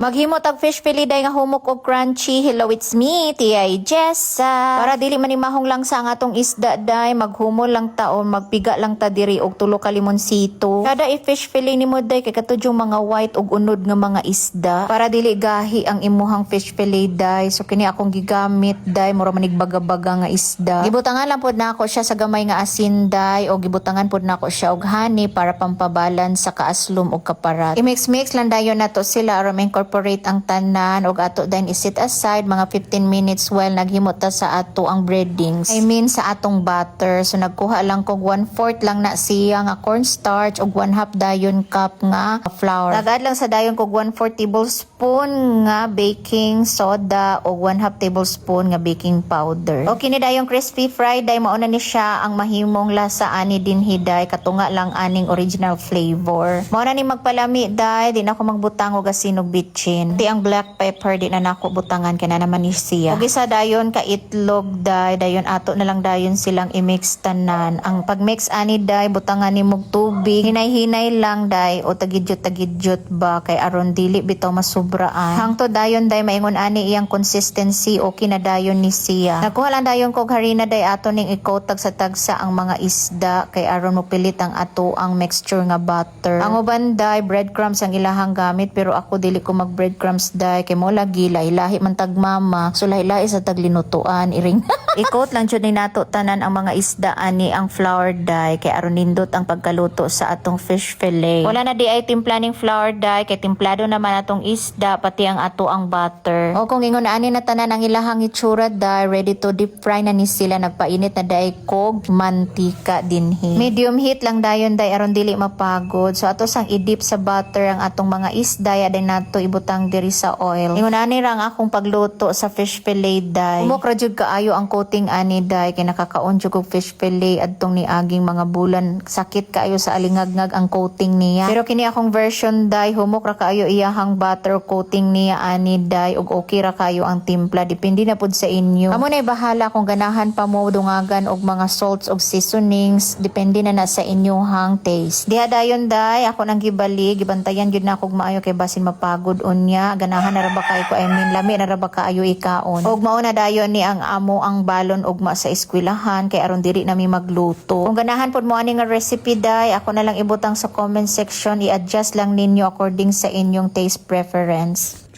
Maghimo tag fish fillet day nga humok og crunchy. Hello, it's me, Tia Jessa. Para dili manimahong lang sa ang atong isda day, maghumol lang taon, magpiga lang ta diri og 3 ka limonsito. Kada i-fish fillet nimo day kay katudyong mga white og unod nga mga isda. Para dili gahi ang imuhang fish fillet day. So kini akong gigamit day, mura manig baga-baga nga isda. Gibutangan lang pod nako siya sa gamay nga asin day o gibutangan pod nako siya og honey para pampabalance sa kaaslom og kaparat. I-mix lang dayon nato sila aron incorporate ang tanan og ato then isit aside mga 15 minutes while naghimot ta sa ato ang breadings. I mean sa atong butter. So nagkuha lang kog 1/4 lang na siya nga cornstarch og 1/2 dayon cup nga flour. Tagad lang sa dayon kog 1/4 tablespoon nga baking soda og 1/2 tablespoon nga baking powder. Okay ni dayon crispy fried day mao na ni siya ang mahimong lasa ani dinhi day katunga lang aning original flavor. Mao na ni magpalami day di na ako magbutang og asin og bitchin. Di ang black pepper di na nako butangan kana naman ni siya. Og isa dayon ka itlog day dayon ato na lang dayon silang i-mix tanan. Ang pag-mix ani day butangan ni mog tubig. Hinay-hinay lang day o tagidyot ba kay aron dili bitaw masubraan. Hangtod dayon day maingon ani iyang consistency okay na dayon ni siya. Nakuha lang dayon kog harina day ato ning i-coat tagsa ang mga isda kay aron mopilit ang ato ang mixture nga butter. Ang uban day breadcrumbs ang ilahang gamit pero ako dili ko mag breadcrumbs day kay mo lagi lahi man tag mama so lahi sa taglinutuan iring i-coat lang jud ni nato tanan ang mga isda ani ang flour day kay aron nindot ang pagkaluto sa atong fish fillet. Wala na di ay timplaning flour day kay timplado naman atong isda pati ang ato ang butter. O kung ingon ani na tanan ang ilahang itsura day ready to deep fry na ni sila nagpainit na day kog mantika dinhi. Medium heat lang dayon day aron dili mapagod. So ato sang i-dip sa butter ang atong mga isda ya day nato ibutang diri sa oil. Ingon ani ra ang akong pagluto sa fish fillet day. Umok ra jud kaayo ang coating ani day kay nakakaon jud og fish fillet adtong niaging mga bulan sakit kaayo sa alingagngag ang coating niya. Pero kini akong version day humok ra kaayo iyahang butter coating niya ani day ug okay ra kaayo ang timpla depende na pud sa inyo. Amo nay bahala kung ganahan pa mo dungagan og mga salts og seasonings depende na sa inyong taste. Diha dayon day ako nang gibali gibantayan jud na akong maayo kay basin mapagod unya ganahan na ra ba kay ko I mean lami na ra ba kaayo ikaon. Og mao na dayon ni ang amo ang balon ugma sa eskwelahan kay aron diri nami magluto. Kung ganahan pod mo ani nga recipe day ako na lang ibutang sa comment section i-adjust lang ninyo according sa inyong taste preference.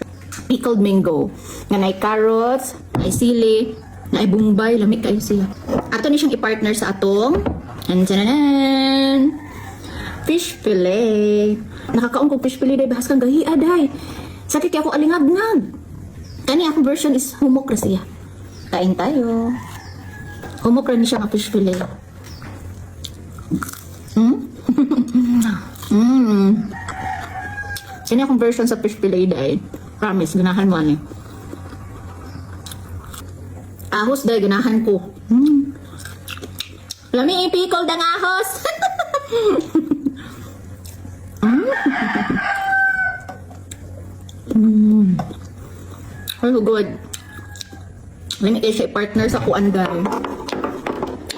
Pickled mango nga nay carrots, nay sili, nay bumbay, lami kayo siya. Ato ni siyang i-partner sa atong fish fillet. Nakakaon kong fish fillet day bahas kang gahiya day. Sakit kaya ako alingag-ngag. Kani akong version is humok ra siya. Kain tayo. Humok ra ni siya nga fish fillet. Kani akong version sa fish fillet day. Promise, ganahan mo ani. Ahos day, ganahan ko. Lami ipikol dang ahos. Oh good. Lami kayo siya i-partner sa kuanday.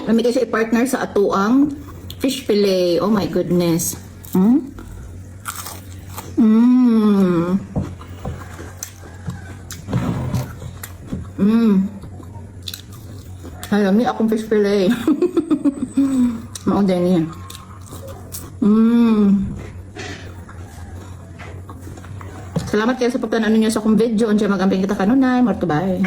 Lami kayo siya i-partner sa atuang fish fillet. Oh my goodness. Ay, lami akong fish fillet. Maunday niya. Salamat kayo sa pagtanan ninyo sa akong video. Unsa magamping kita kanunay. Marto bye.